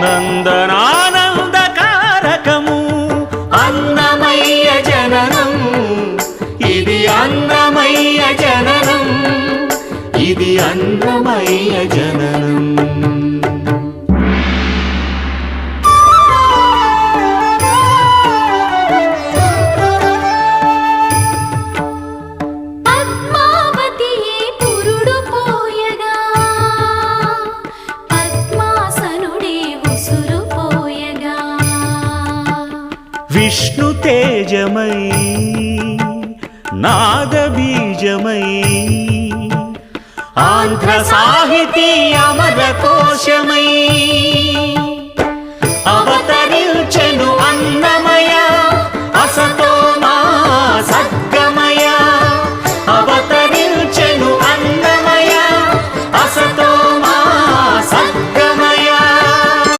నందనానందకారకము అన్నమయ్య జననం, ఇది అన్నమయ్య జననం, ఇది అన్నమయ్య జననం. విష్ణు తేజమై నాదబీజమై ఆంధ్ర సాహితీ అమర కోశమై